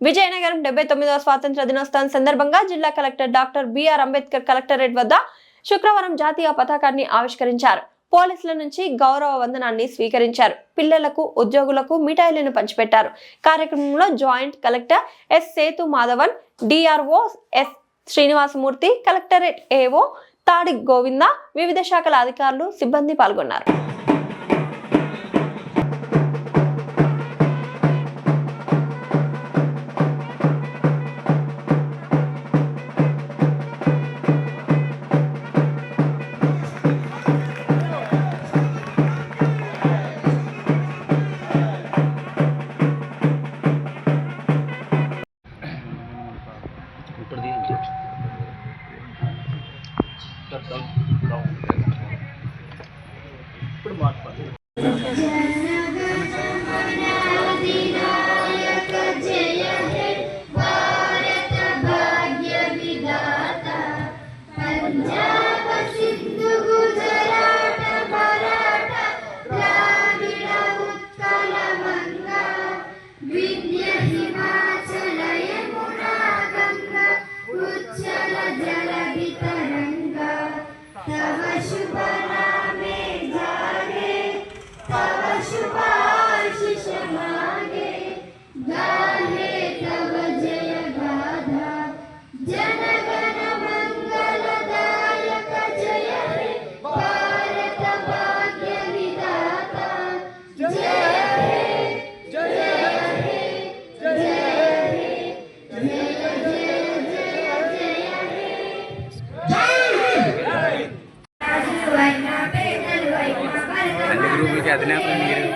విజయనగరం 79వ స్వాతంత్ర దినోత్సవం సందర్భంగా జిల్లా collector doctor BR Ambedkar collectorate వద్ద శుక్రవారం జాతీయ పతాకాన్ని ఆవిష్కరించారు. పోలీసుల నుంచి గౌరవ వందనాన్ని స్వీకరించారు. పిల్లలకు, ఉద్యోగులకు మిఠాయిలను పంచిపెట్టారు. కార్యక్రమంలో joint collector S Sethu Madhavan, DRO S Srinivasamurthy, collectorate AO Tadi Govinda, వివిధ శాఖల అధికారులు, సిబ్బంది పాల్గొన్నారు. ఇప్పుడు మాట్లాడు. అధినేత మీరు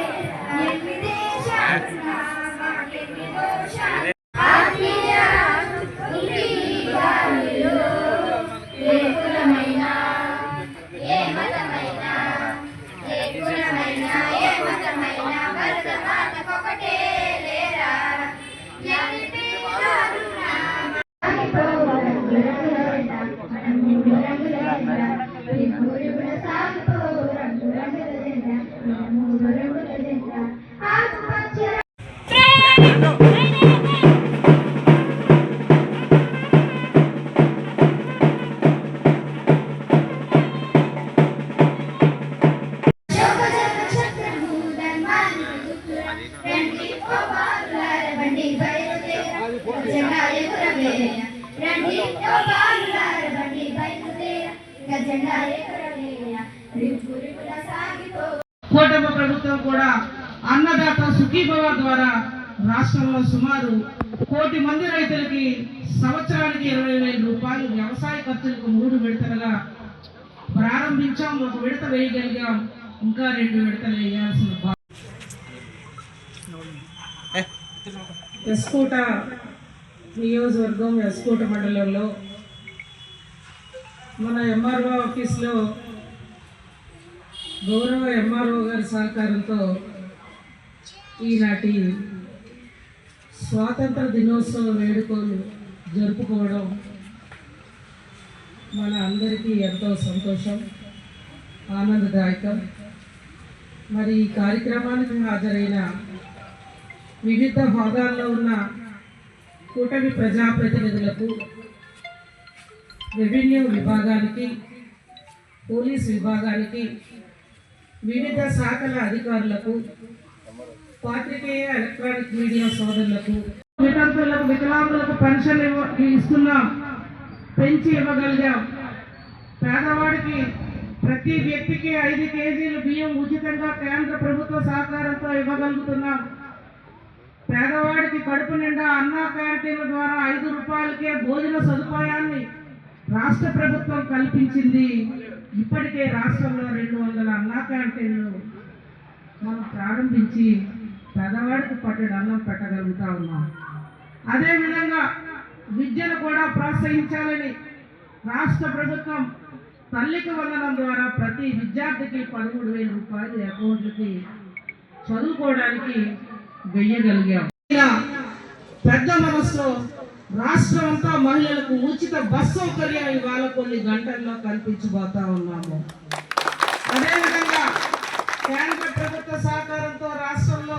కూటమి ప్రభుత్వం కూడా అన్నదాత సుఖీభవ ద్వారా రాష్ట్రంలో సుమారు 1 కోటి మంది రైతులకి సంవత్సరానికి 20,000 రూపాయలు వ్యవసాయ ఖర్చులకు 3 విడతలుగా ప్రారంభించాం. 1 విడత వేయగలిగాం, ఇంకా 2 విడతలు వేయాల్సిన. ఎస్కోట నియోజకవర్గం ఎస్కోట మండలంలో మన ఎంఆర్ఓ ఆఫీస్లో గౌరవ ఎంఆర్ఓ గారి సహకారంతో ఈనాటి స్వాతంత్ర దినోత్సవ వేడుకలు జరుపుకోవడం మన అందరికీ ఎంతో సంతోషం, ఆనందదాయకం. మరి ఈ కార్యక్రమానికి హాజరైన వివిధ హోదాల్లో ఉన్న కూటమి ప్రజాప్రతినిధులకు, రెవెన్యూ విభాగానికి, పోలీస్ విభాగానికి, వివిధ శాఖల అధికారులకు, పాత్రికేయ ఎలక్ట్రానిక్ మీడియా సోదరులకు, వితంతులకు, వికలాంగులకు పెన్షన్ ఇస్తున్నాం, పెంచి ఇవ్వగలిగాం. పేదవాడికి ప్రతి వ్యక్తికి 5 కేజీలు బియ్యం ఉచితంగా కేంద్ర ప్రభుత్వ సహకారంతో ఇవ్వగలుగుతున్నాం. పేదవాడికి కడుపు నిండా అన్నా క్యాంటీన్ల ద్వారా 5 రూపాయలకే భోజన సదుపాయాన్ని రాష్ట్ర ప్రభుత్వం కల్పించింది. ఇప్పటికే రాష్ట్రంలో 200 అన్నా క్యాంటీన్లు మనం ప్రారంభించి పేదవాడికి పట్టెడు అన్నం పెట్టగలుగుతా ఉన్నాం. అదేవిధంగా విద్యను కూడా ప్రోత్సహించాలని రాష్ట్ర ప్రభుత్వం తల్లికి వందనం ద్వారా ప్రతి విద్యార్థికి 13,000 రూపాయలు అకౌంట్లకి చదువుకోవడానికి వెయ్యగలిగాం. పెద్ద మనసులో రాష్ట్రం అంతా మహిళలకు ఉచిత బస్ సౌకర్యం ఇవాళ కొన్ని గంటల్లో కల్పించబోతా ఉన్నాము. అదేవిధంగా కేంద్ర ప్రభుత్వ సహకారంతో రాష్ట్రంలో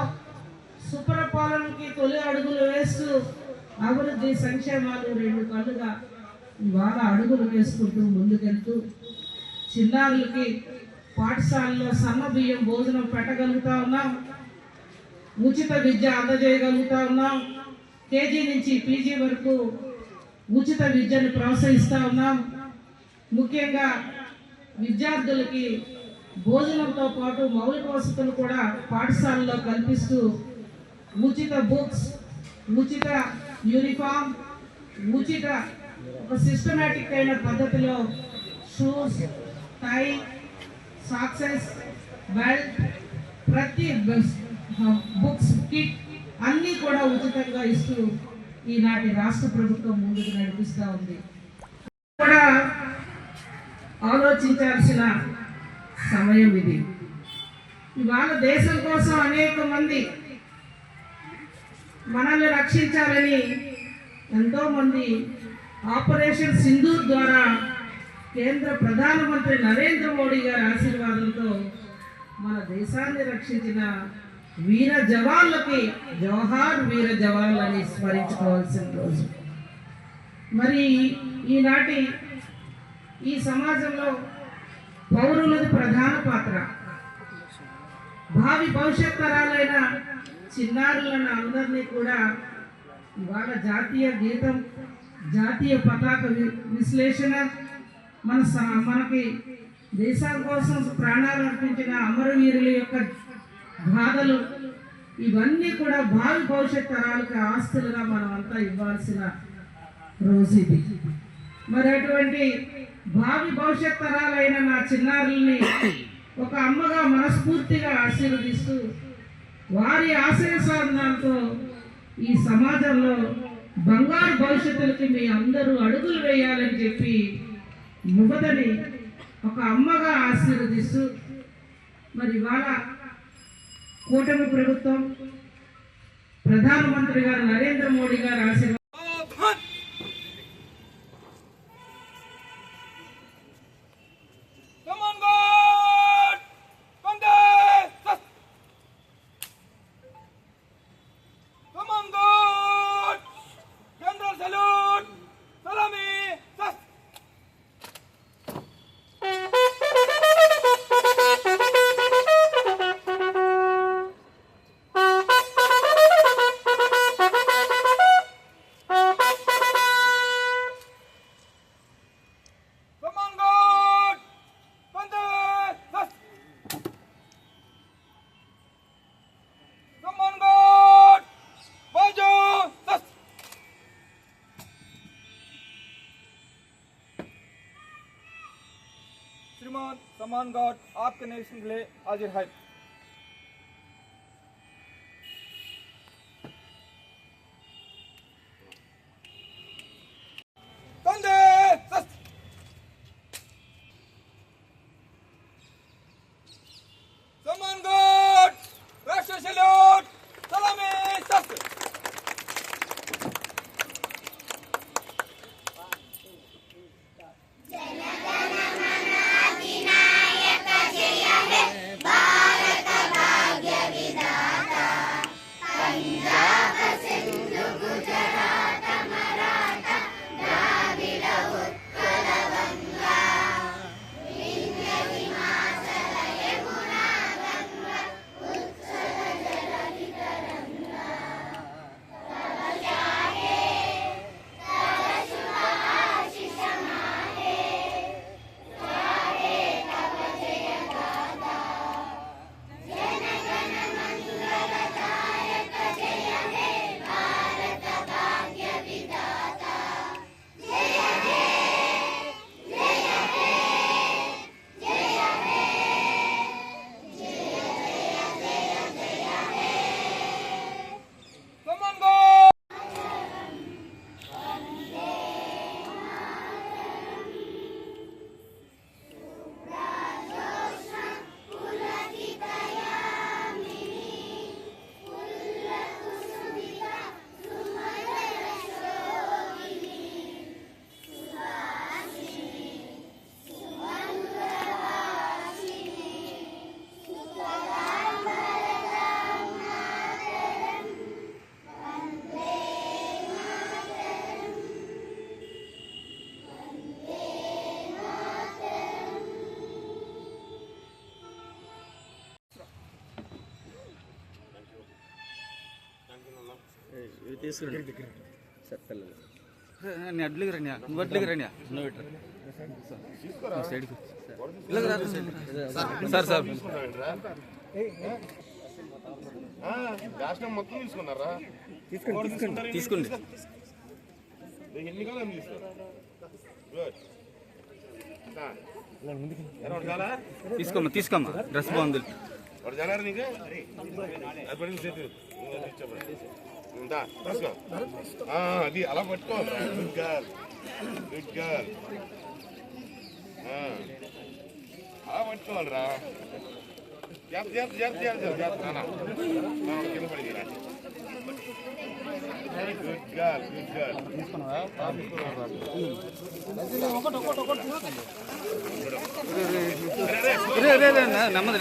సుపరిపాలనకి తొలి అడుగులు వేస్తూ అభివృద్ధి సంక్షేమాలు రెండు కళ్ళుగా ఇవాళ అడుగులు వేసుకుంటూ ముందుకెళ్తూ చిన్నారులకి పాఠశాలలో సన్నబియ్యం భోజనం పెట్టగలుగుతా ఉన్నాం, ఉచిత విద్య అందజేయగలుగుతా ఉన్నాం, కేజీ నుంచి పీజీ వరకు ఉచిత విద్యను ప్రోత్సహిస్తూ ఉన్నాం. ముఖ్యంగా విద్యార్థులకి భోజనంతో పాటు మౌలిక వసతులు కూడా పాఠశాలలో కల్పిస్తూ ఉచిత బుక్స్, ఉచిత యూనిఫామ్, ఉచిత ఒక సిస్టమేటిక్ అయిన పద్ధతిలో షూస్, టై, సాక్సెస్, బెల్ట్, ప్రతి బుక్స్ కిట్ అన్నీ కూడా ఉచితంగా ఇస్తూ ఈనాటి రాష్ట్ర ప్రభుత్వం ముందుకు నడిపిస్తూ ఉంది. కూడా ఆలోచించాల్సిన సమయం ఇది. ఇవాళ దేశం కోసం అనేక మంది మనల్ని రక్షించాలని ఎంతోమంది ఆపరేషన్ సింధూర్ ద్వారా కేంద్ర ప్రధానమంత్రి నరేంద్ర మోడీ గారి ఆశీర్వాదంతో మన దేశాన్ని రక్షించిన వీర జవాన్లకి జవహార్ వీర జవాన్లని స్మరించుకోవాల్సిన రోజు. మరి ఈనాటి ఈ సమాజంలో పౌరులది ప్రధాన పాత్ర. భావి భవిష్యత్ తరాలైన చిన్నారులను అందరినీ కూడా ఇవాళ జాతీయ గీతం, జాతీయ పతాక విశ్లేషణ, మనకి దేశం కోసం ప్రాణాలు అర్పించిన అమరవీరుల యొక్క గాథలు, ఇవన్నీ కూడా భావి భవిష్యత్ తరాలకు ఆస్తులుగా మనం అంతా ఇవ్వాల్సిన రోజు ఇది. మరి అటువంటి భావి భవిష్యత్ తరాలైన నా చిన్నారుల్ని ఒక అమ్మగా మనస్ఫూర్తిగా ఆశీర్వదిస్తూ వారి ఆశయ సాధనాలతో ఈ సమాజంలో బంగారు భవిష్యత్తులకి మీ అందరూ అడుగులు వేయాలని చెప్పి యువతని ఒక అమ్మగా ఆశీర్వదిస్తూ మరి ఇవాళ కూటమి ప్రభుత్వం, ప్రధానమంత్రి గారు నరేంద్ర మోడీ గారు ఆశీర్వాదం श्रीमान सम्मान गार्ड आपके नेशन के लिए हाजिर है। सम्मान गार्ड राष्ट्रीय सैल्यूट, सलामी, शस्त्र। भारत అడ్లుగా రండి నువ్వు అడ్లుగా రండి సార్ సార్ రాష్ట్రం మొత్తం తీసుకున్నారా? తీసుకోండి ఎన్ని కాలం తీసుకోరా? తీసుకోమ్మా డ్రెస్ బాగుంది వాడు జనారు నీకు అది పడింది చేతి తీసుకో అది అలా పట్టుకోవాలి. గుడ్ గర్ల్ గుడ్ గర్ల్ అలా పట్టుకోవాలిరా. జాగ్రత్త కింద పడిందిరా. గుడ్ గర్ల్ గుడ్ గర్ల్ నెమ్మది